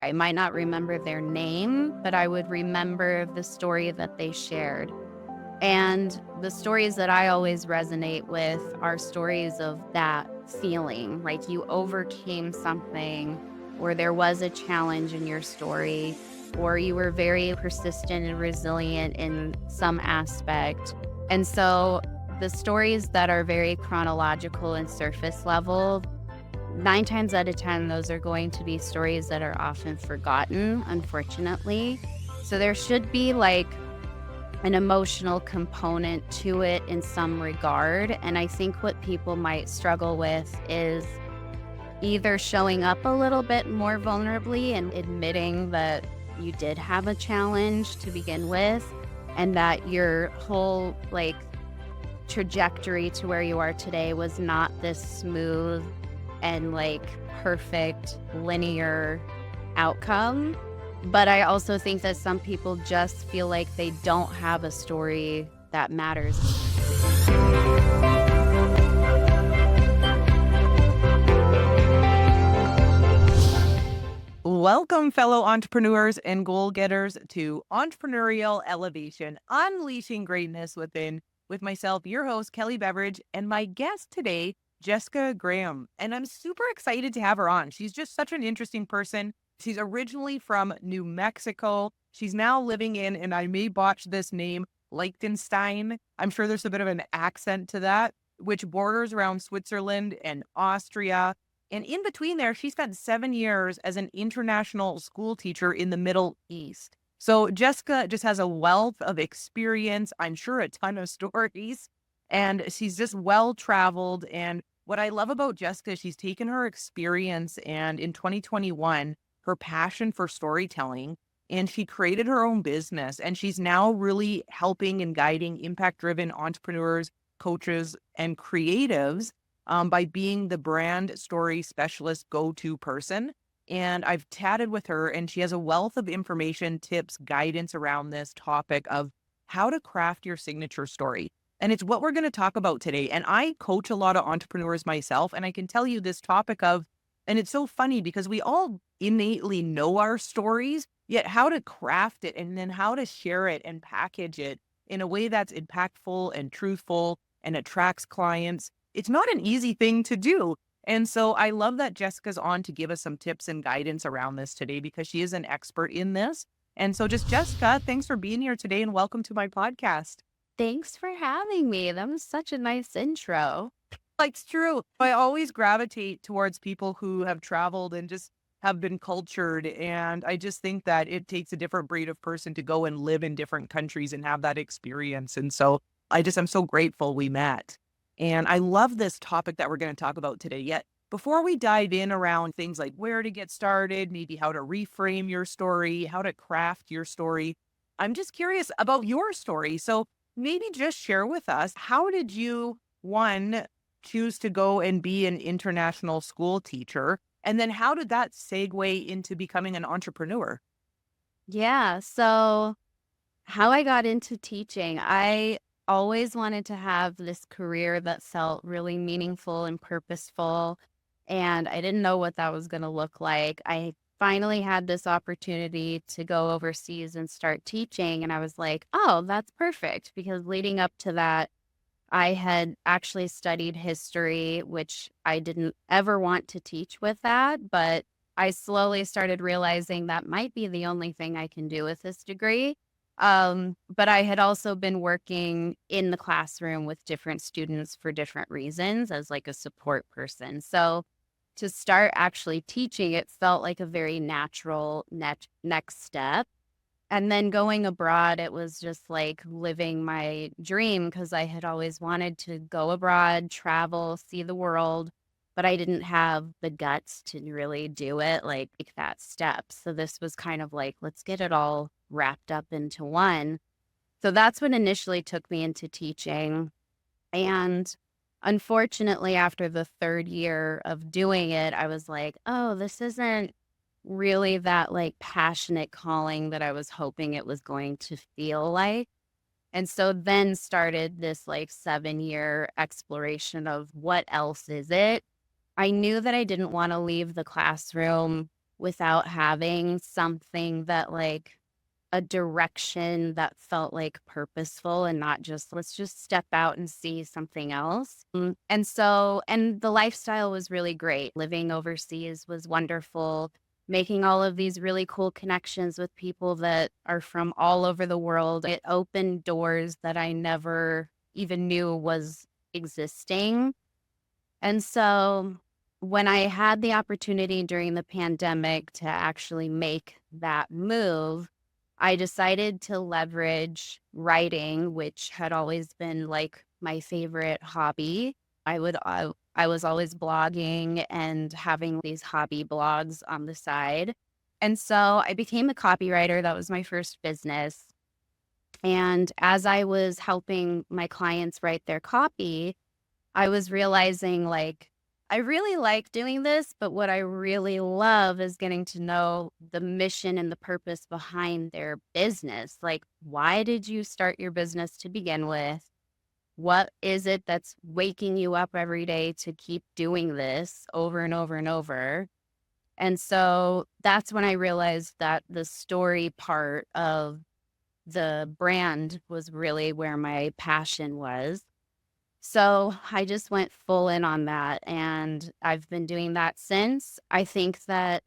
I might not remember their name, but I would remember the story that they shared. And the stories that I always resonate with are stories of that feeling, like you overcame something, or there was a challenge in your story, or you were very persistent and resilient in some aspect. And so the stories that are very chronological and surface level, 9 times out of 10, those are going to be stories that are often forgotten, unfortunately. So there should be like an emotional component to it in some regard. And I think what people might struggle with is either showing up a little bit more vulnerably and admitting that you did have a challenge to begin with, and that your whole trajectory to where you are today was not this smooth and perfect linear outcome. But I also think that some people just feel like they don't have a story that matters. Welcome, fellow entrepreneurs and goal getters, to Entrepreneurial Elevation, Unleashing Greatness Within, with myself, your host, Kelly Beveridge, and my guest today, Jessica Graham. And I'm super excited to have her on. She's just such an interesting person. She's originally from New Mexico. She's now living in, and I may botch this name, Liechtenstein. I'm sure there's a bit of an accent to that, which borders around Switzerland and Austria. And in between there, she spent 7 years as an international school teacher in the Middle East. So Jessica just has a wealth of experience, I'm sure a ton of stories, and she's just well traveled. And what I love about Jessica is she's taken her experience and in 2021, her passion for storytelling, and she created her own business. And she's now really helping and guiding impact-driven entrepreneurs, coaches, and creatives by being the brand story specialist go-to person. And I've chatted with her, and she has a wealth of information, tips, guidance around this topic of how to craft your signature story. And it's what we're going to talk about today. And I coach a lot of entrepreneurs myself, and I can tell you this topic of, and it's so funny because we all innately know our stories, yet how to craft it and then how to share it and package it in a way that's impactful and truthful and attracts clients. It's not an easy thing to do. And so I love that Jessica's on to give us some tips and guidance around this today because she is an expert in this. And so just Jessica, thanks for being here today and welcome to my podcast. Thanks for having me. That was such a nice intro. It's true. I always gravitate towards people who have traveled and just have been cultured. And I just think that it takes a different breed of person to go and live in different countries and have that experience. And so I'm so grateful we met. And I love this topic that we're going to talk about today. Yet, before we dive in around things like where to get started, maybe how to reframe your story, how to craft your story, I'm just curious about your story. So maybe just share with us, how did you, one, choose to go and be an international school teacher? And then how did that segue into becoming an entrepreneur? Yeah. So, how I got into teaching, I always wanted to have this career that felt really meaningful and purposeful. And I didn't know what that was going to look like. I finally had this opportunity to go overseas and start teaching. And I was like, oh, that's perfect. Because leading up to that, I had actually studied history, which I didn't ever want to teach with that. But I slowly started realizing that might be the only thing I can do with this degree. But I had also been working in the classroom with different students for different reasons as like a support person. So to start actually teaching, it felt like a very natural next step. And then going abroad, it was just like living my dream because I had always wanted to go abroad, travel, see the world, but I didn't have the guts to really do it, like take that step. So this was kind of like, let's get it all wrapped up into one. So that's what initially took me into teaching. And unfortunately, after the third year of doing it, I was like, oh, this isn't really that passionate calling that I was hoping it was going to feel like. And so then started this 7-year exploration of what else is it. I knew that I didn't want to leave the classroom without having something that like a direction that felt like purposeful and not just let's just step out and see something else. And the lifestyle was really great. Living overseas was wonderful, making all of these really cool connections with people that are from all over the world. It opened doors that I never even knew was existing. And so when I had the opportunity during the pandemic to actually make that move, I decided to leverage writing, which had always been like my favorite hobby. I was always blogging and having these hobby blogs on the side. And so I became a copywriter. That was my first business. And as I was helping my clients write their copy, I was realizing, like, I really like doing this, but what I really love is getting to know the mission and the purpose behind their business. Like, why did you start your business to begin with? What is it that's waking you up every day to keep doing this over and over and over? And so that's when I realized that the story part of the brand was really where my passion was. So I just went full in on that, and I've been doing that since. I think that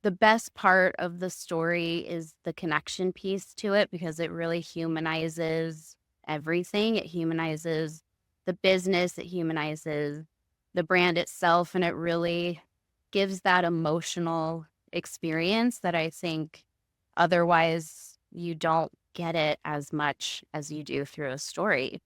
the best part of the story is the connection piece to it because it really humanizes everything. It humanizes the business, it humanizes the brand itself, and it really gives that emotional experience that I think otherwise you don't get it as much as you do through a story.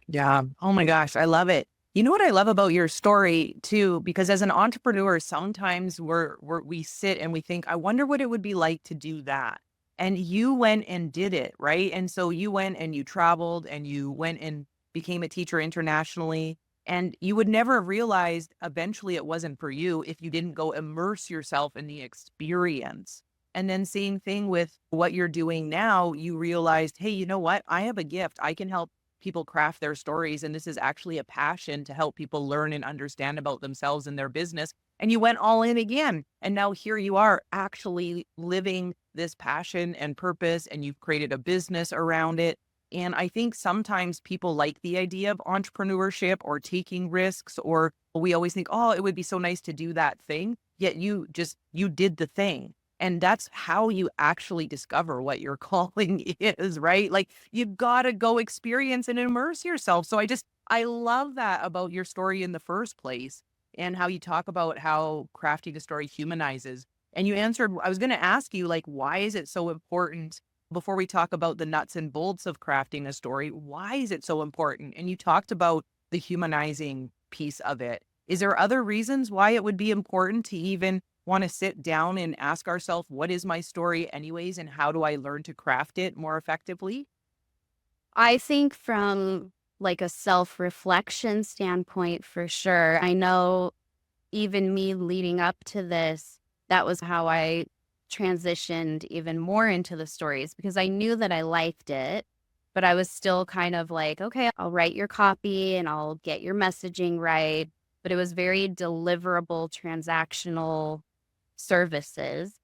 Yeah. Oh my gosh, I love it. You know what I love about your story too, because as an entrepreneur, sometimes we sit and we think, I wonder what it would be like to do that. And you went and did it, right? And so you went and you traveled and you went and became a teacher internationally. And you would never have realized eventually it wasn't for you if you didn't go immerse yourself in the experience. And then same thing with what you're doing now, you realized, hey, you know what? I have a gift. I can help people craft their stories. And this is actually a passion to help people learn and understand about themselves and their business. And you went all in again. And now here you are actually living this passion and purpose, and you've created a business around it. And I think sometimes people like the idea of entrepreneurship or taking risks, or we always think, oh, it would be so nice to do that thing. Yet you did the thing. And that's how you actually discover what your calling is, right? Like you've got to go experience and immerse yourself. So I love that about your story in the first place and how you talk about how crafting a story humanizes. And you answered, I was going to ask you, like, why is it so important before we talk about the nuts and bolts of crafting a story? Why is it so important? And you talked about the humanizing piece of it. Is there other reasons why it would be important to even want to sit down and ask ourselves, what is my story anyways, and how do I learn to craft it more effectively? I think from like a self-reflection standpoint, for sure. I know even me leading up to this, that was how I transitioned even more into the stories because I knew that I liked it, but I was still kind of like, okay, I'll write your copy and I'll get your messaging right. But it was very deliverable, transactional services.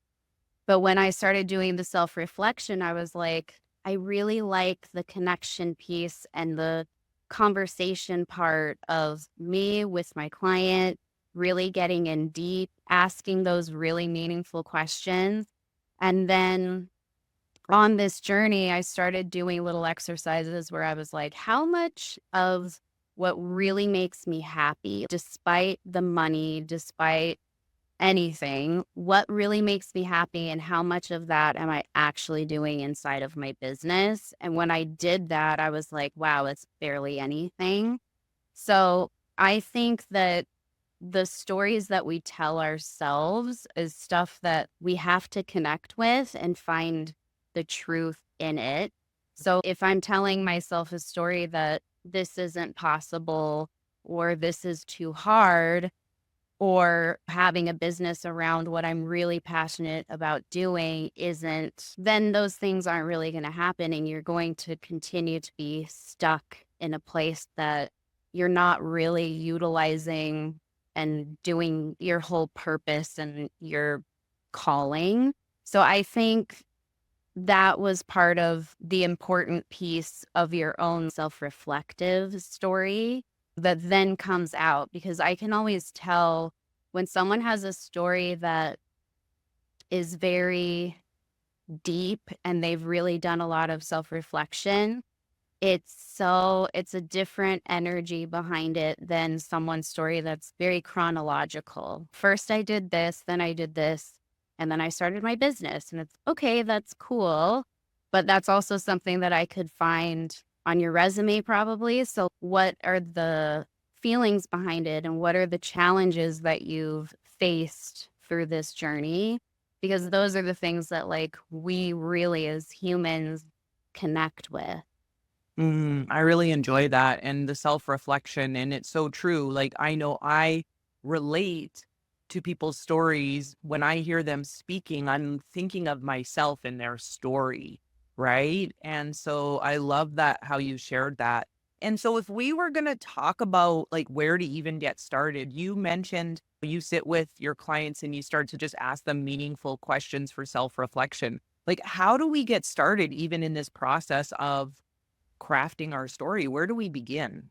But when I started doing the self-reflection, I was like, I really like the connection piece and the conversation part of me with my client, really getting in deep, asking those really meaningful questions. And then on this journey, I started doing little exercises where I was like, how much of what really makes me happy, despite the money, despite anything, what really makes me happy and how much of that am I actually doing inside of my business? And when I did that, I was like, wow, it's barely anything. So I think that the stories that we tell ourselves is stuff that we have to connect with and find the truth in it. So if I'm telling myself a story that this isn't possible or this is too hard, or having a business around what I'm really passionate about doing isn't, then those things aren't really going to happen. And you're going to continue to be stuck in a place that you're not really utilizing and doing your whole purpose and your calling. So I think that was part of the important piece of your own self-reflective story that then comes out, because I can always tell when someone has a story that is very deep and they've really done a lot of self-reflection. It's a different energy behind it than someone's story that's very chronological. First I did this, then I did this, and then I started my business, and it's okay, that's cool, but that's also something that I could find on your resume probably. So what are the feelings behind it, and what are the challenges that you've faced through this journey? Because those are the things that, like, we really as humans connect with. I really enjoy that and the self-reflection, and it's so true. Like, I know I relate to people's stories. When I hear them speaking, I'm thinking of myself in their story, right? And so I love that how you shared that. And so if we were going to talk about like where to even get started, you mentioned you sit with your clients and you start to just ask them meaningful questions for self-reflection. Like, how do we get started even in this process of crafting our story? Where do we begin?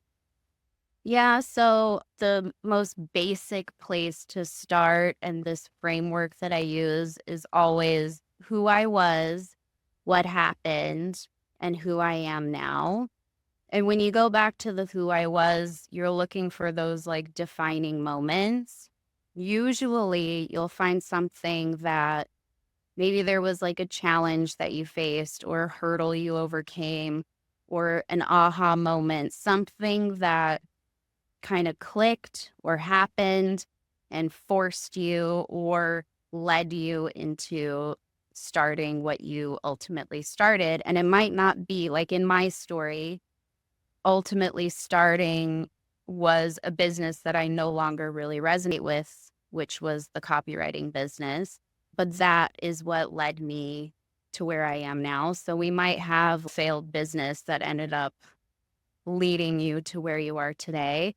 Yeah, so the most basic place to start and this framework that I use is always who I was, what happened, and who I am now. And when you go back to the who I was, you're looking for those like defining moments. Usually you'll find something that maybe there was like a challenge that you faced or a hurdle you overcame or an aha moment, something that kind of clicked or happened and forced you or led you into starting what you ultimately started. And it might not be like in my story, ultimately starting was a business that I no longer really resonate with, which was the copywriting business. But that is what led me to where I am now. So we might have failed business that ended up leading you to where you are today.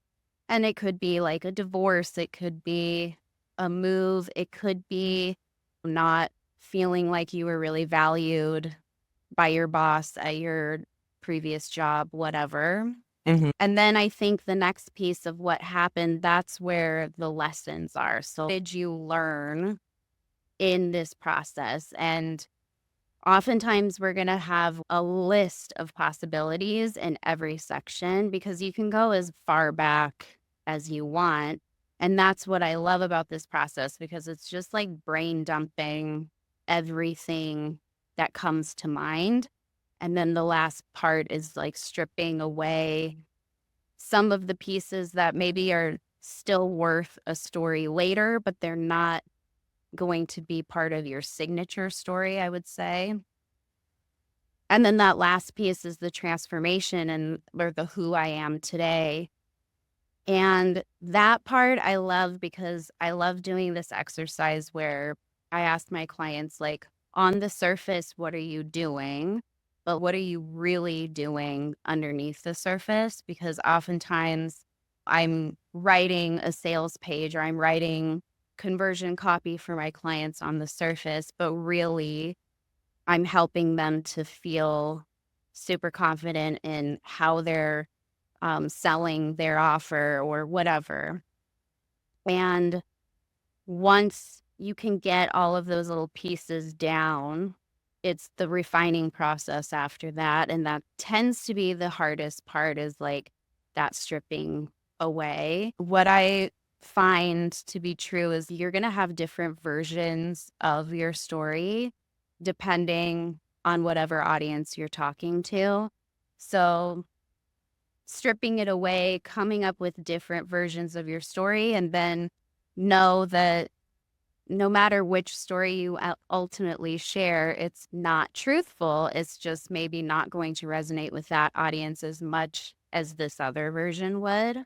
And it could be like a divorce, it could be a move, it could be not feeling like you were really valued by your boss at your previous job, whatever. Mhm. And then I think the next piece of what happened, that's where the lessons are. So, what did you learn in this process? And oftentimes, we're going to have a list of possibilities in every section because you can go as far back as you want. And that's what I love about this process, because it's just like brain dumping everything that comes to mind. And then the last part is like stripping away some of the pieces that maybe are still worth a story later, but they're not going to be part of your signature story, I would say. And then that last piece is the transformation and or the who I am today. And that part I love because I love doing this exercise where I ask my clients, like, on the surface, what are you doing? But what are you really doing underneath the surface? Because oftentimes I'm writing a sales page or I'm writing conversion copy for my clients on the surface, but really I'm helping them to feel super confident in how they're selling their offer or whatever. And once you can get all of those little pieces down, it's the refining process after that. And that tends to be the hardest part, is like that stripping away. What I find to be true is you're going to have different versions of your story depending on whatever audience you're talking to. So stripping it away, coming up with different versions of your story, and then know that no matter which story you ultimately share, it's not truthful. It's just maybe not going to resonate with that audience as much as this other version would,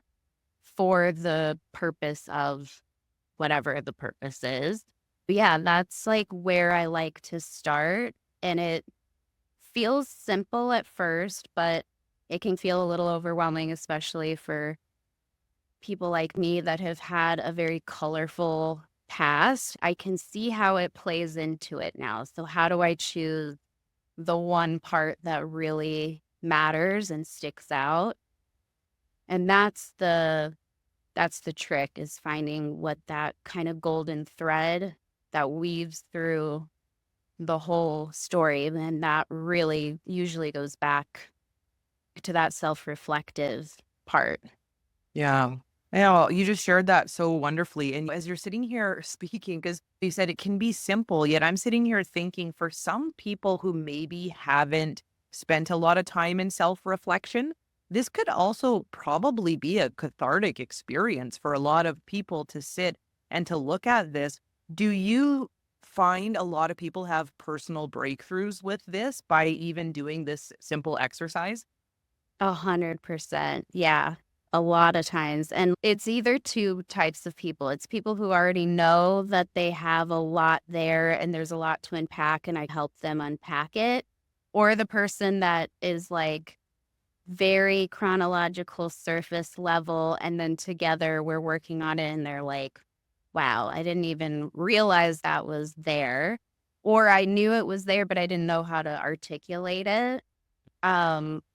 for the purpose of whatever the purpose is. But yeah, that's like where I like to start. And it feels simple at first, but it can feel a little overwhelming, especially for people like me that have had a very colorful past, I can see how it plays into it now. So how do I choose the one part that really matters and sticks out? And that's the trick, is finding what that kind of golden thread that weaves through the whole story. Then that really usually goes back to that self-reflective part. Yeah. Yeah, you just shared that so wonderfully. And as you're sitting here speaking, because you said it can be simple, yet I'm sitting here thinking for some people who maybe haven't spent a lot of time in self reflection, this could also probably be a cathartic experience for a lot of people to sit and to look at this. Do you find a lot of people have personal breakthroughs with this by even doing this simple exercise? 100%. Yeah. A lot of times. And it's either two types of people. It's people who already know that they have a lot there and there's a lot to unpack, and I help them unpack it. Or the person that is like very chronological surface level. And then together we're working on it and they're like, wow, I didn't even realize that was there. Or I knew it was there, but I didn't know how to articulate it.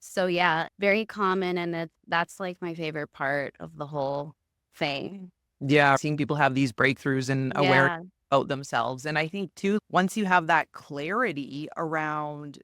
So yeah, very common, and that's like my favorite part of the whole thing. Yeah, seeing people have these breakthroughs and awareness Yeah. about themselves. And I think too, once you have that clarity around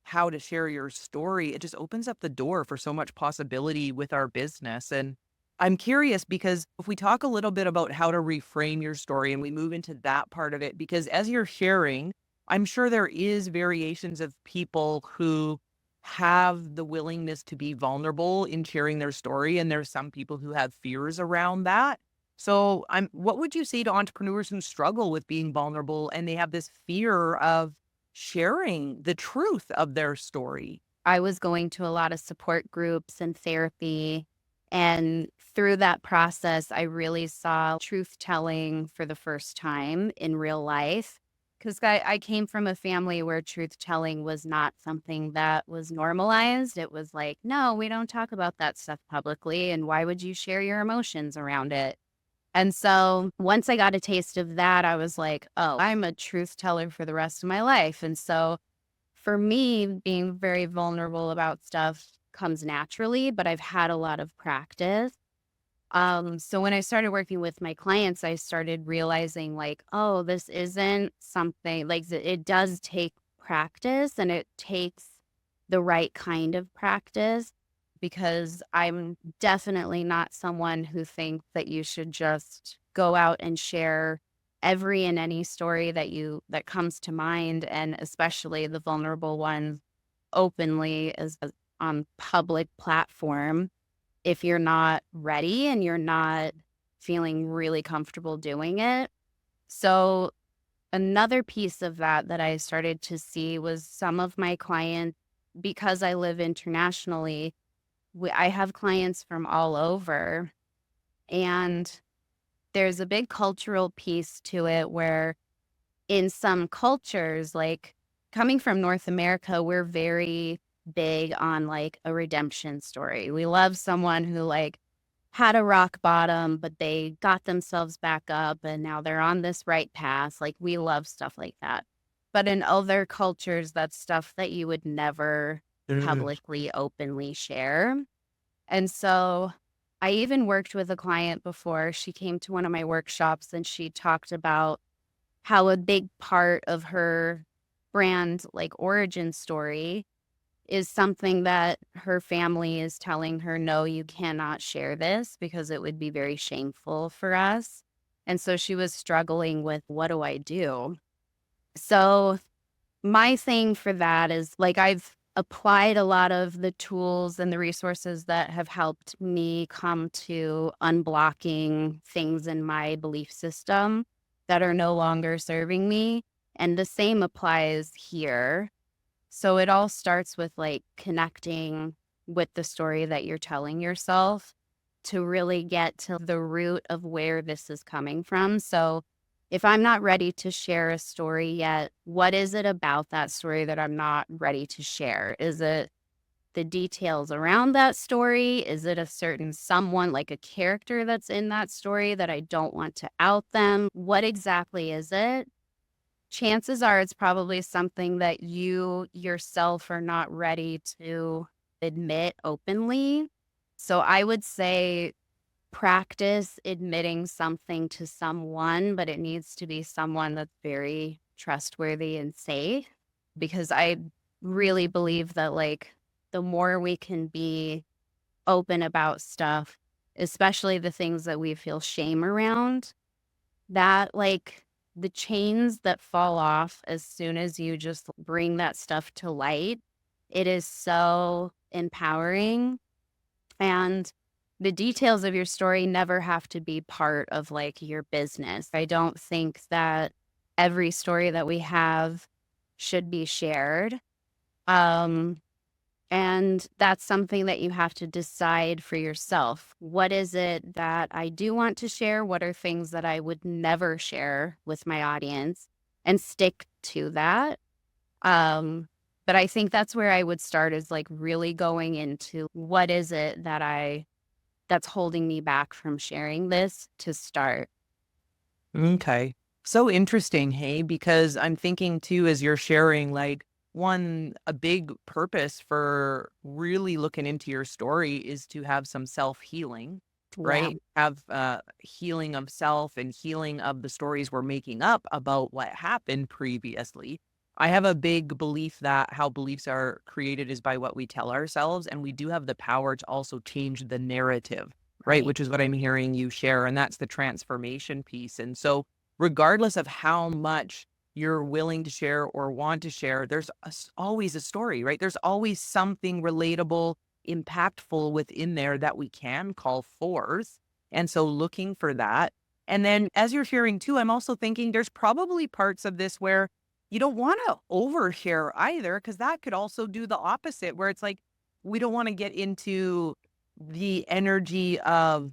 how to share your story, it just opens up the door for so much possibility with our business. And I'm curious because if we talk a little bit about how to reframe your story and we move into that part of it, because as you're sharing, I'm sure there is variations of people who have the willingness to be vulnerable in sharing their story. And there's some people who have fears around that. So what would you say to entrepreneurs who struggle with being vulnerable and they have this fear of sharing the truth of their story? I was going to a lot of support groups and therapy, and through that process, I really saw truth telling for the first time in real life. Because I came from a family where truth telling was not something that was normalized. It was like, no, we don't talk about that stuff publicly. And why would you share your emotions around it? And so once I got a taste of that, I was like, oh, I'm a truth teller for the rest of my life. And so for me, being very vulnerable about stuff comes naturally, but I've had a lot of practice. So when I started working with my clients, I started realizing like, oh, this isn't something like it does take practice, and it takes the right kind of practice, because I'm definitely not someone who thinks that you should just go out and share every and any story that comes to mind, and especially the vulnerable ones openly as on public platform, if you're not ready and you're not feeling really comfortable doing it. So another piece of that I started to see was some of my clients, because I live internationally, I have clients from all over, and there's a big cultural piece to it where in some cultures, like coming from North America, we're very big on like a redemption story. We love someone who like had a rock bottom, but they got themselves back up and now they're on this right path. Like we love stuff like that. But in other cultures, that's stuff that you would never Mm. publicly, openly share. And so I even worked with a client before. She came to one of my workshops and she talked about how a big part of her brand, like, origin story is something that her family is telling her, "No, you cannot share this because it would be very shameful for us." And so she was struggling with, "What do I do?" So my thing for that is, like, I've applied a lot of the tools and the resources that have helped me come to unblocking things in my belief system that are no longer serving me, and the same applies here. So it all starts with, like, connecting with the story that you're telling yourself to really get to the root of where this is coming from. So if I'm not ready to share a story yet, what is it about that story that I'm not ready to share? Is it the details around that story? Is it a certain someone, like a character that's in that story that I don't want to out them? What exactly is it? Chances are it's probably something that you yourself are not ready to admit openly. So I would say practice admitting something to someone, but it needs to be someone that's very trustworthy and safe because I really believe that like the more we can be open about stuff, especially the things that we feel shame around, that like the chains that fall off as soon as you just bring that stuff to light, it is so empowering. And the details of your story never have to be part of like your business. I don't think that every story that we have should be shared. Um, and that's something that you have to decide for yourself. What is it that I do want to share? What are things that I would never share with my audience and stick to that? Um, but I think that's where I would start is like really going into what is it that that's holding me back from sharing this to start. Okay. So interesting, hey, because I'm thinking too, as you're sharing, like a big purpose for really looking into your story is to have some self-healing, Yeah, right? Have healing of self and healing of the stories we're making up about what happened previously. I have a big belief that how beliefs are created is by what we tell ourselves, and we do have the power to also change the narrative, right? right. Which is what I'm hearing you share. And that's the transformation piece. And so, regardless of how much you're willing to share or want to share, there's always a story, right? There's always something relatable, impactful within there that we can call forth. And so, looking for that. And then, as you're sharing too, I'm also thinking there's probably parts of this where you don't want to overshare either, because that could also do the opposite, where it's like, we don't want to get into the energy of,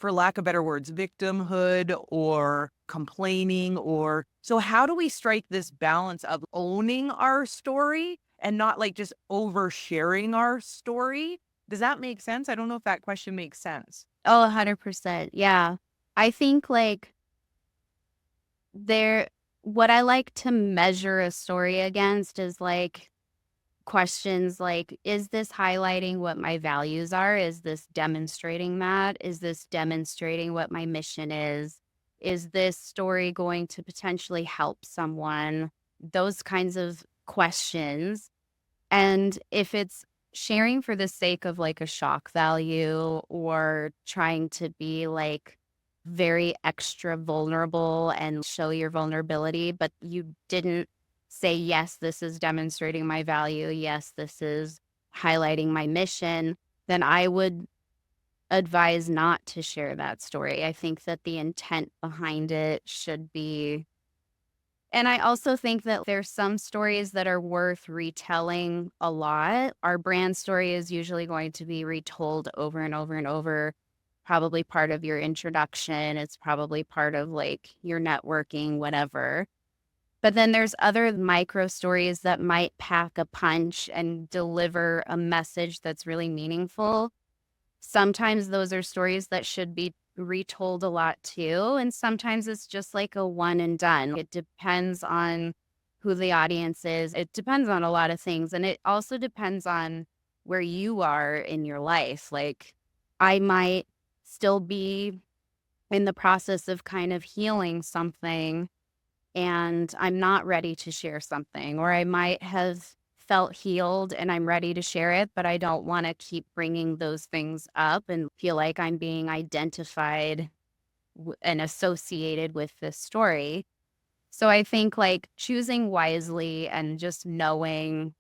for lack of better words, victimhood or complaining. Or so how do we strike this balance of owning our story and not like just oversharing our story? Does that make sense? I don't know if that question makes sense. Oh, 100%. Yeah. I think like there, what I like to measure a story against is like questions like, is this highlighting what my values are? Is this demonstrating that? Is this demonstrating what my mission is? Is this story going to potentially help someone? Those kinds of questions. And if it's sharing for the sake of like a shock value or trying to be like very extra vulnerable and show your vulnerability, but you didn't say, yes, this is demonstrating my value. Yes, this is highlighting my mission, then I would advise not to share that story. I think that the intent behind it should be, and I also think that there's some stories that are worth retelling a lot. Our brand story is usually going to be retold over and over and over. Probably part of your introduction. It's probably part of like your networking, whatever. But then there's other micro stories that might pack a punch and deliver a message that's really meaningful. Sometimes those are stories that should be retold a lot too, and sometimes it's just like a one and done. It depends on who the audience is. It depends on a lot of things, and it also depends on where you are in your life. Like, I might still be in the process of kind of healing something and I'm not ready to share something, or I might have felt healed and I'm ready to share it, but I don't want to keep bringing those things up and feel like I'm being identified and associated with this story. So I think like choosing wisely and just knowing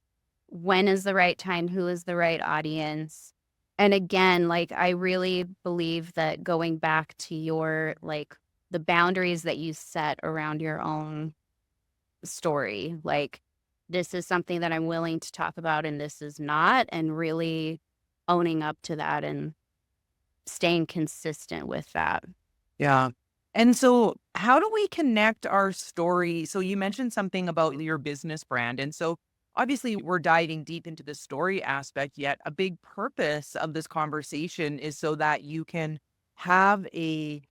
when is the right time, who is the right audience. And again, like I really believe that going back to your like the boundaries that you set around your own story. Like, this is something that I'm willing to talk about and this is not, and really owning up to that and staying consistent with that. Yeah. And so, how do we connect our story? So, you mentioned something about your business brand. And so, obviously we're diving deep into the story aspect, yet a big purpose of this conversation is so that you can have a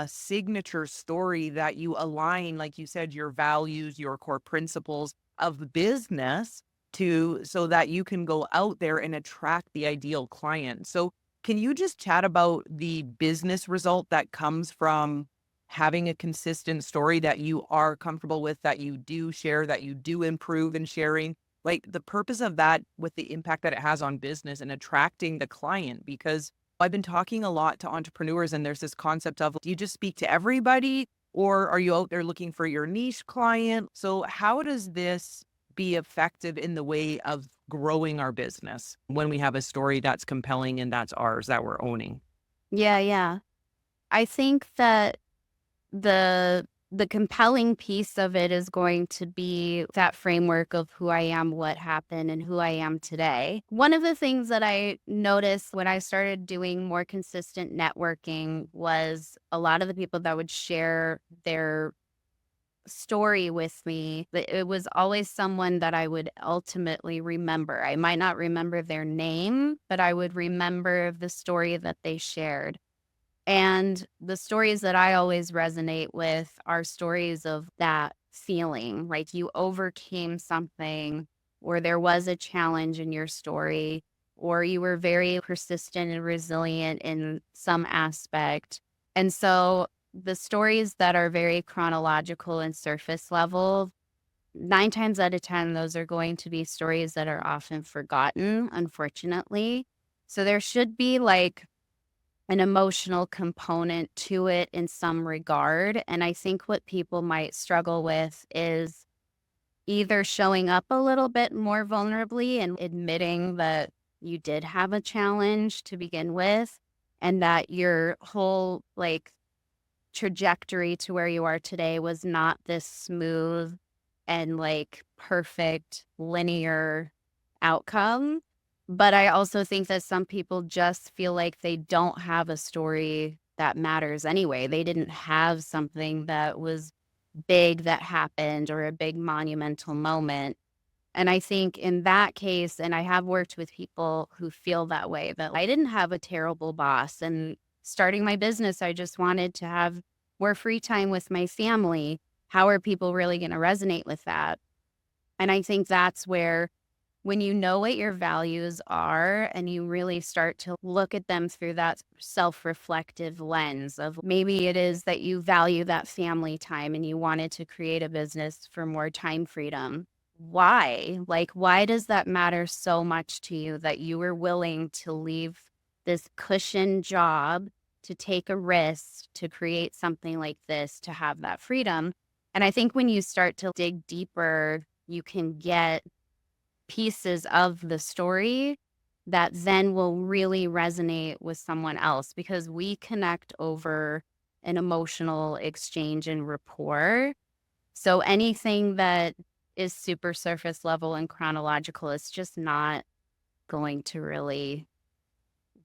signature story that you align, like you said, your values, your core principles of business to, so that you can go out there and attract the ideal client. So can you just chat about the business result that comes from having a consistent story that you are comfortable with, that you do share, that you do improve in sharing? Like the purpose of that with the impact that it has on business and attracting the client, because I've been talking a lot to entrepreneurs and there's this concept of, do you just speak to everybody or are you out there looking for your niche client? So how does this be effective in the way of growing our business when we have a story that's compelling and that's ours that we're owning? Yeah, yeah. I think that the compelling piece of it is going to be that framework of who I am, what happened, and who I am today. One of the things that I noticed when I started doing more consistent networking was a lot of the people that would share their story with me, that it was always someone that I would ultimately remember. I might not remember their name, but I would remember the story that they shared. And the stories that I always resonate with are stories of that feeling, like you overcame something, or there was a challenge in your story, or you were very persistent and resilient in some aspect. And so the stories that are very chronological and surface level, 9 times out of 10, those are going to be stories that are often forgotten, unfortunately. So there should be like an emotional component to it in some regard. And I think what people might struggle with is either showing up a little bit more vulnerably and admitting that you did have a challenge to begin with, and that your whole like trajectory to where you are today was not this smooth and like perfect linear outcome. But I also think that some people just feel like they don't have a story that matters anyway. They didn't have something that was big that happened or a big monumental moment. And I think in that case, and I have worked with people who feel that way, that I didn't have a terrible boss. And starting my business, I just wanted to have more free time with my family. How are people really going to resonate with that? And I think that's where, when you know what your values are and you really start to look at them through that self reflective lens of maybe it is that you value that family time and you wanted to create a business for more time freedom. Why? Like, why does that matter so much to you that you were willing to leave this cushion job to take a risk to create something like this to have that freedom? And I think when you start to dig deeper, you can get pieces of the story that then will really resonate with someone else because we connect over an emotional exchange and rapport. So anything that is super surface level and chronological is just not going to really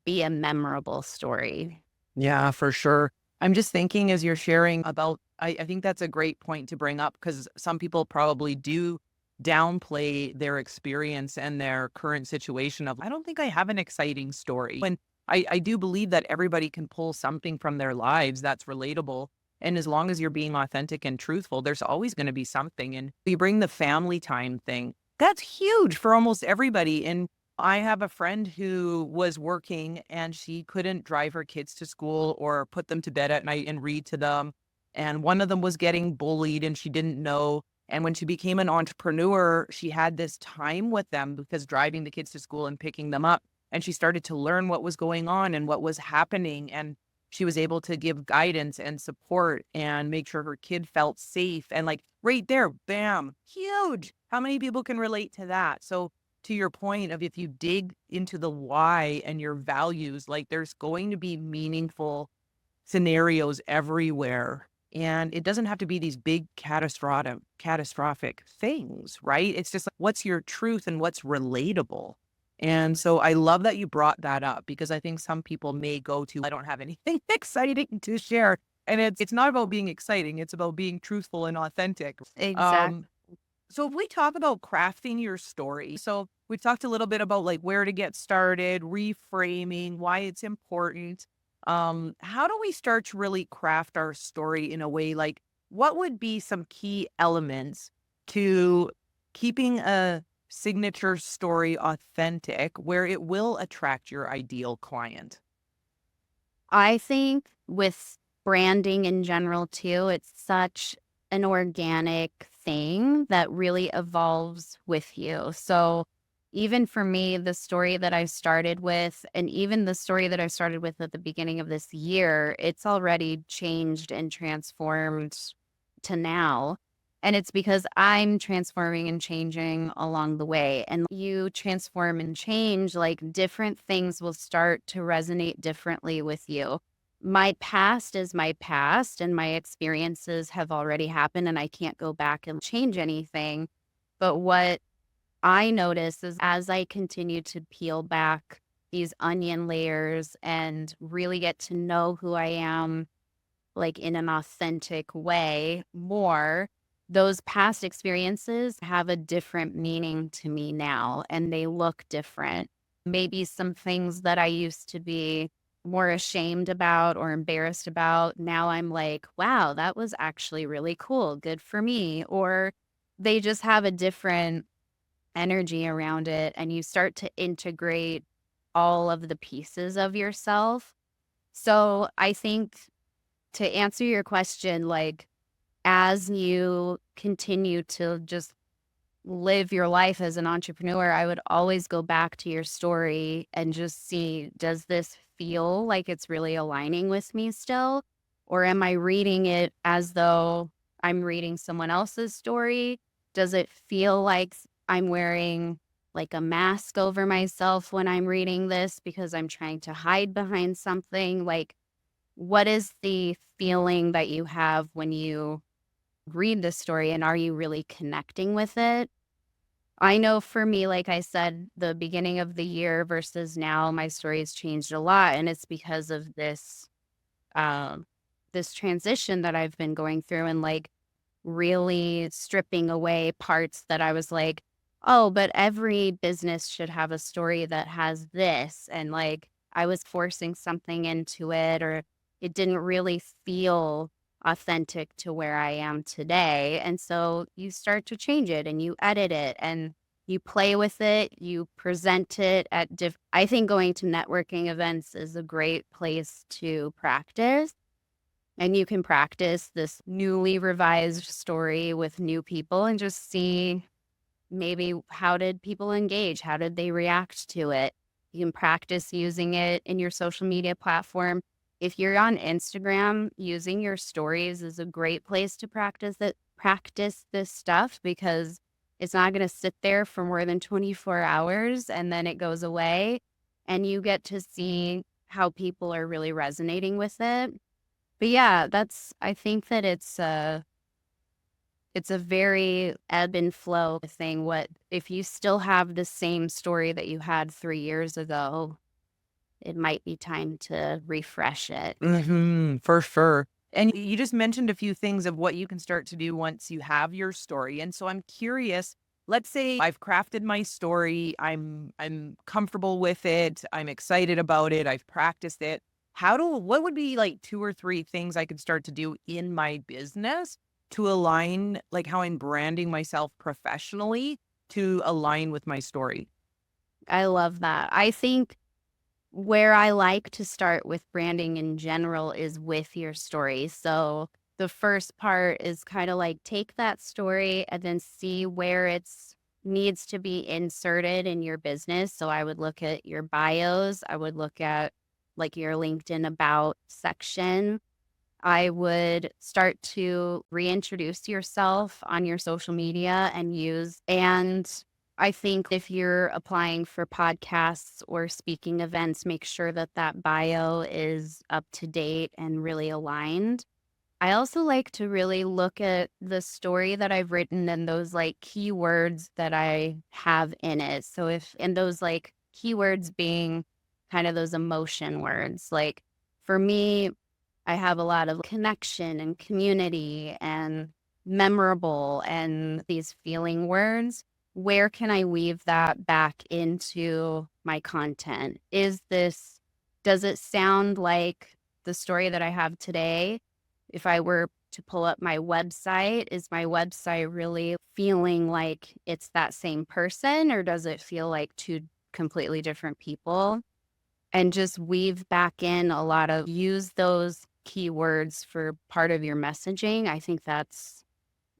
be a memorable story. Yeah, for sure. I'm just thinking as you're sharing about, I think that's a great point to bring up because some people probably do downplay their experience and their current situation of, I don't think I have an exciting story. And I do believe that everybody can pull something from their lives that's relatable. And as long as you're being authentic and truthful, there's always going to be something. And you bring the family time thing. That's huge for almost everybody. And I have a friend who was working and she couldn't drive her kids to school or put them to bed at night and read to them. And one of them was getting bullied and she didn't know. And when she became an entrepreneur, she had this time with them because driving the kids to school and picking them up. And she started to learn what was going on and what was happening. And she was able to give guidance and support and make sure her kid felt safe. And like right there, bam, huge. How many people can relate to that? So to your point of if you dig into the why and your values, like there's going to be meaningful scenarios everywhere. And it doesn't have to be these big catastrophic things, right? It's just like, what's your truth and what's relatable. And so I love that you brought that up because I think some people may go to, I don't have anything exciting to share. And it's not about being exciting, it's about being truthful and authentic. Exactly. Um, So if we talk about crafting your story, so we've talked a little bit about like where to get started, reframing, why it's important. How do we start to really craft our story in a way like what would be some key elements to keeping a signature story authentic where it will attract your ideal client? I think with branding in general too, it's such an organic thing that really evolves with you. So even for me, the story that I started with, and even the story that I started with at the beginning of this year, it's already changed and transformed to now. And it's because I'm transforming and changing along the way. And you transform and change, like different things will start to resonate differently with you. My past is my past, and my experiences have already happened, and I can't go back and change anything. But what I notice is as I continue to peel back these onion layers and really get to know who I am like in an authentic way more, those past experiences have a different meaning to me now and they look different. Maybe some things that I used to be more ashamed about or embarrassed about, now I'm like, wow, that was actually really cool. Good for me. Or they just have a different energy around it and you start to integrate all of the pieces of yourself. So I think to answer your question, like, as you continue to just live your life as an entrepreneur, I would always go back to your story and just see, does this feel like it's really aligning with me still? Or am I reading it as though I'm reading someone else's story? Does it feel like I'm wearing like a mask over myself when I'm reading this because I'm trying to hide behind something? Like, what is the feeling that you have when you read the story, and are you really connecting with it? I know for me, like I said, the beginning of the year versus now, my story has changed a lot, and it's because of um, this transition that I've been going through and, like, really stripping away parts that I was like, "Oh, but every business should have a story that has this," and, like, I was forcing something into it, or it didn't really feel authentic to where I am today, and so you start to change it, and you edit it, and you play with it, you present it at I think going to networking events is a great place to practice, and you can practice this newly revised story with new people and just see maybe how did people engage? How did they react to it? You can practice using it in your social media platform. If you're on Instagram, using your stories is a great place to practice this stuff because it's not going to sit there for more than 24 hours and then it goes away and you get to see how people are really resonating with it. But yeah, I think that it's a very ebb and flow thing. What if you still have the same story that you had 3 years ago, it might be time to refresh it. For sure. And you just mentioned a few things of what you can start to do once you have your story. And so I'm curious, let's say I've crafted my story, I'm comfortable with it, I'm excited about it, I've practiced it. What would be like 2 or 3 things I could start to do in my business to align like how I'm branding myself professionally to align with my story? I love that. I think where I like to start with branding in general is with your story. So the first part is kind of like take that story and then see where it's needs to be inserted in your business. So I would look at your bios, I would look at like your LinkedIn about section. I would start to reintroduce yourself on your social media and I think if you're applying for podcasts or speaking events, make sure that that bio is up to date and really aligned. I also like to really look at the story that I've written and those like keywords that I have in it. So and those like keywords being kind of those emotion words, like for me, I have a lot of connection and community and memorable and these feeling words, where can I weave that back into my content? Does it sound like the story that I have today? If I were to pull up my website, is my website really feeling like it's that same person, or does it feel like two completely different people? And just weave back in a lot of use those keywords for part of your messaging. I think that's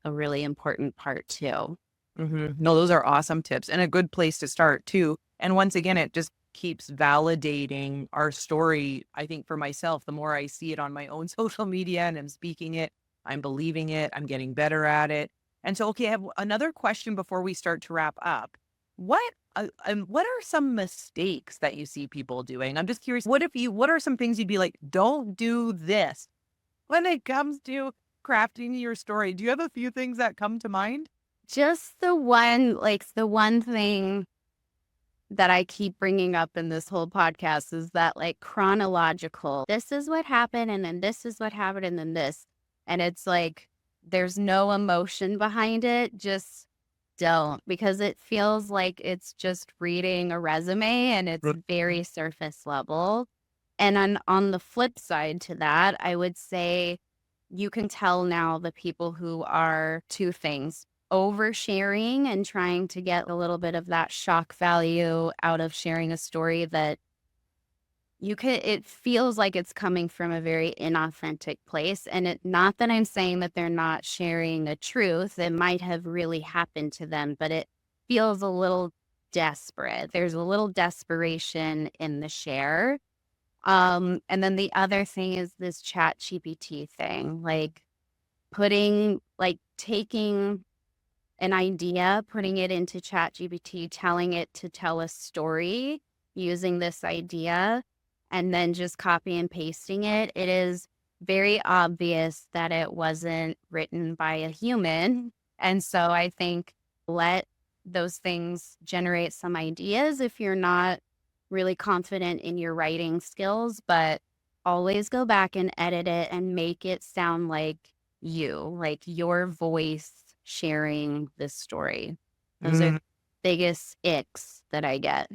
a really important part too. No, those are awesome tips and a good place to start too. And once again, it just keeps validating our story. I think for myself, the more I see it on my own social media and I'm speaking it, I'm believing it, I'm getting better at it. And so, okay, I have another question before we start to wrap up. What are some mistakes that you see people doing? I'm just curious. What are some things you'd be like, don't do this when it comes to crafting your story? Do you have a few things that come to mind? Just the one thing that I keep bringing up in this whole podcast is that like chronological, this is what happened, and then this is what happened, and then this. And it's like, there's no emotion behind it. Just don't, because it feels like it's just reading a resume and it's very surface level. And on the flip side to that, I would say you can tell now the people who are two things: oversharing and trying to get a little bit of that shock value out of sharing a story that it feels like it's coming from a very inauthentic place. And not that I'm saying that they're not sharing a truth, it might have really happened to them, but it feels a little desperate. There's a little desperation in the share. And then the other thing is this chat GPT thing, like taking an idea, putting it into ChatGPT, telling it to tell a story using this idea, and then just copy and pasting it. It is very obvious that it wasn't written by a human. And so I think let those things generate some ideas if you're not really confident in your writing skills, but always go back and edit it and make it sound like your voice sharing this story. Those are the biggest icks that I get.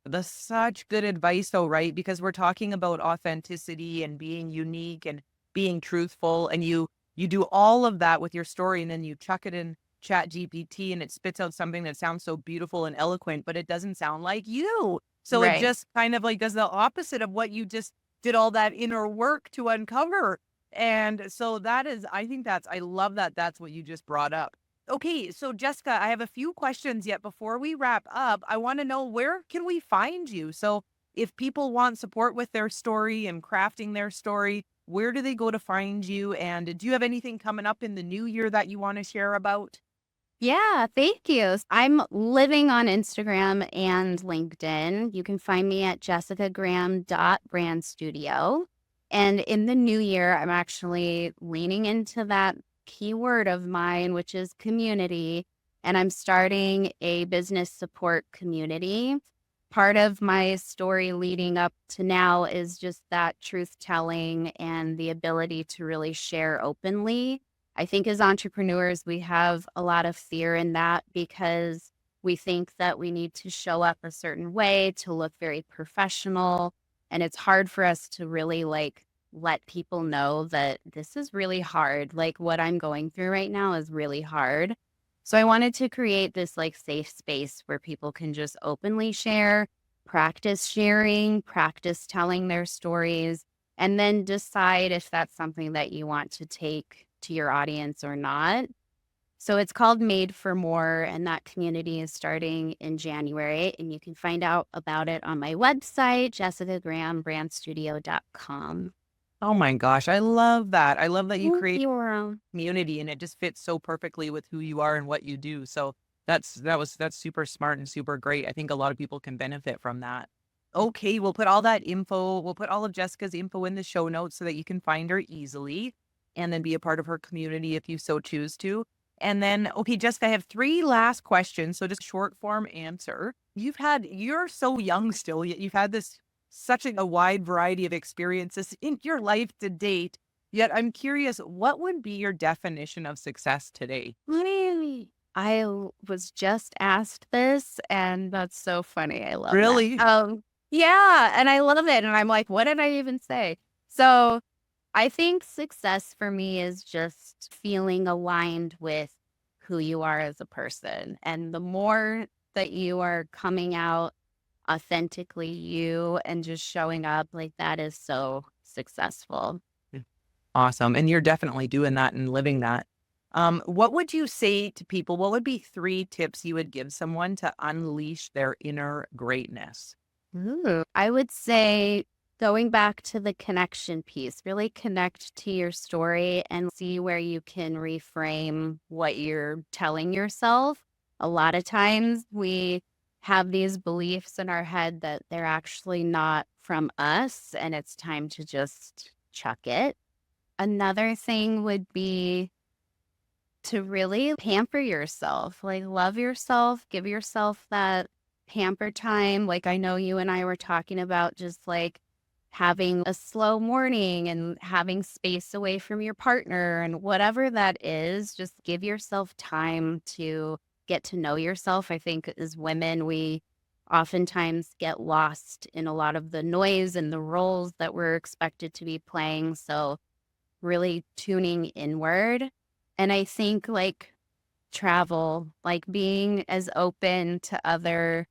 That's such good advice though, right? Because we're talking about authenticity and being unique and being truthful. And you do all of that with your story and then you chuck it in chat GPT and it spits out something that sounds so beautiful and eloquent, but it doesn't sound like you. So it Right. just kind of like does the opposite of what you just did all that inner work to uncover. And so I love that that's what you just brought up. Okay, so Jessica, I have a few questions yet before we wrap up. I want to know, where can we find you? So if people want support with their story and crafting their story, where do they go to find you? And do you have anything coming up in the new year that you want to share about? Yeah, thank you. I'm living on Instagram and LinkedIn. You can find me at jessicagraham.brandstudio. And in the new year, I'm actually leaning into that keyword of mine, which is community. And I'm starting a business support community. Part of my story leading up to now is just that truth telling and the ability to really share openly. I think as entrepreneurs, we have a lot of fear in that because we think that we need to show up a certain way to look very professional. And it's hard for us to really let people know that this is really hard. Like what I'm going through right now is really hard. So I wanted to create this safe space where people can just openly share, practice sharing, practice telling their stories, and then decide if that's something that you want to take to your audience or not. So it's called Made for More, and that community is starting in January. And you can find out about it on my website, jessicagrahambrandstudio.com. Oh my gosh, I love that. I love that you Thank create you. community and it just fits so perfectly with who you are and what you do. So that's super smart and super great. I think a lot of people can benefit from that. Okay, we'll put all of Jessica's info in the show notes so that you can find her easily and then be a part of her community if you so choose to. And then, okay, Jessica, I have three last questions. So just short form answer. You're so young still, yet you've had this such a wide variety of experiences in your life to date. Yet I'm curious, what would be your definition of success today? Really? Was just asked this, and that's so funny. I love that. Really? Yeah, and I love it, and I'm like, "What did I even say?" So, I think success for me is just feeling aligned with who you are as a person, and the more that you are coming out authentically you and just showing up, like, that is so successful. Mm. Awesome. And you're definitely doing that and living that. What would you say to people? What would be 3 tips you would give someone to unleash their inner greatness? Ooh. I would say going back to the connection piece, really connect to your story and see where you can reframe what you're telling yourself. A lot of times we have these beliefs in our head that they're actually not from us, and it's time to just chuck it. Another thing would be to really pamper yourself, like, love yourself, give yourself that pamper time, like, I know you and I were talking about just, like, having a slow morning and having space away from your partner and whatever that is, just give yourself time to get to know yourself. I think as women, we oftentimes get lost in a lot of the noise and the roles that we're expected to be playing, so really tuning inward. And I think like travel, like being as open to other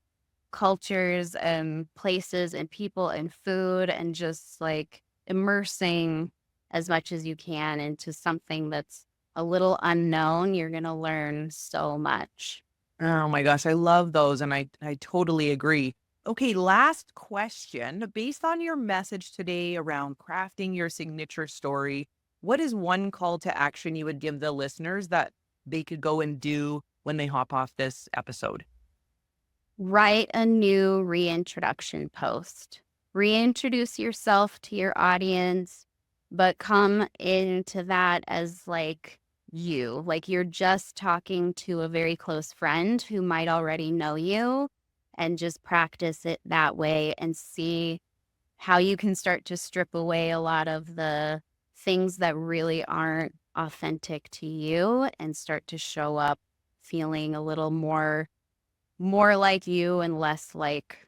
cultures and places and people and food and just like immersing as much as you can into something that's a little unknown, you're going to learn so much. Oh my gosh, I love those. And I totally agree. Okay, last question. Based on your message today around crafting your signature story, what is one call to action you would give the listeners that they could go and do when they hop off this episode? Write a new reintroduction post. Reintroduce yourself to your audience, but come into that as like you're just talking to a very close friend who might already know you, and just practice it that way and see how you can start to strip away a lot of the things that really aren't authentic to you and start to show up feeling a little more like you and less like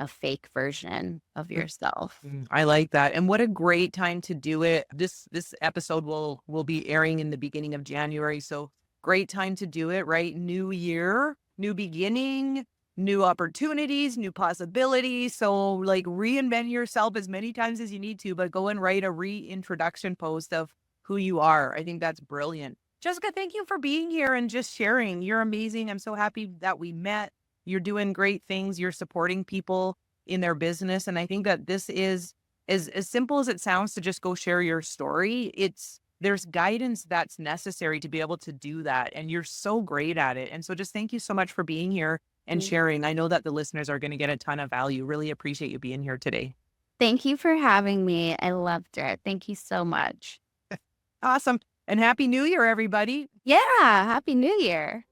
a fake version of yourself. I like that. And what a great time to do it. This episode will be airing in the beginning of January. So great time to do it, right? New year, new beginning, new opportunities, new possibilities. So like reinvent yourself as many times as you need to, but go and write a reintroduction post of who you are. I think that's brilliant. Jessica, thank you for being here and just sharing. You're amazing. I'm so happy that we met. You're doing great things. You're supporting people in their business. And I think that this is as simple as it sounds to just go share your story. There's guidance that's necessary to be able to do that. And you're so great at it. And so just thank you so much for being here and Mm. sharing. I know that the listeners are going to get a ton of value. Really appreciate you being here today. Thank you for having me. I loved it. Thank you so much. Awesome. And happy new year, everybody. Yeah. Happy New Year.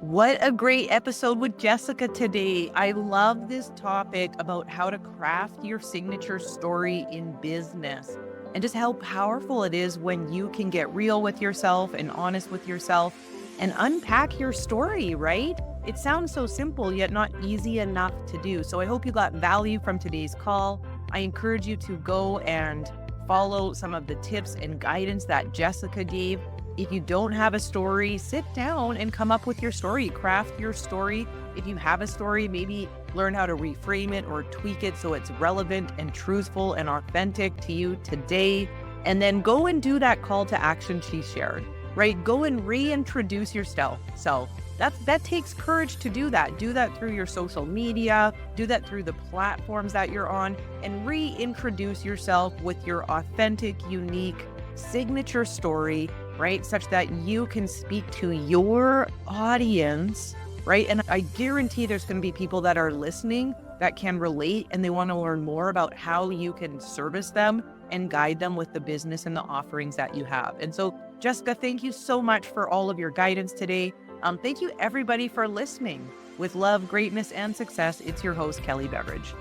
What a great episode with Jessica today. I love this topic about how to craft your signature story in business and just how powerful it is when you can get real with yourself and honest with yourself and unpack your story, right? It sounds so simple, yet not easy enough to do. So I hope you got value from today's call. I encourage you to go and follow some of the tips and guidance that Jessica gave. If you don't have a story, sit down and come up with your story, craft your story. If you have a story, maybe learn how to reframe it or tweak it so it's relevant and truthful and authentic to you today. And then go and do that call to action she shared, right? Go and reintroduce yourself. That takes courage to do that. Do that through your social media, do that through the platforms that you're on, and reintroduce yourself with your authentic, unique, signature story, right? Such that you can speak to your audience, right? And I guarantee there's going to be people that are listening that can relate and they want to learn more about how you can service them and guide them with the business and the offerings that you have. And so, Jessica, thank you so much for all of your guidance today. Thank you, everybody, for listening. With love, greatness, and success, it's your host, Kelly Beveridge.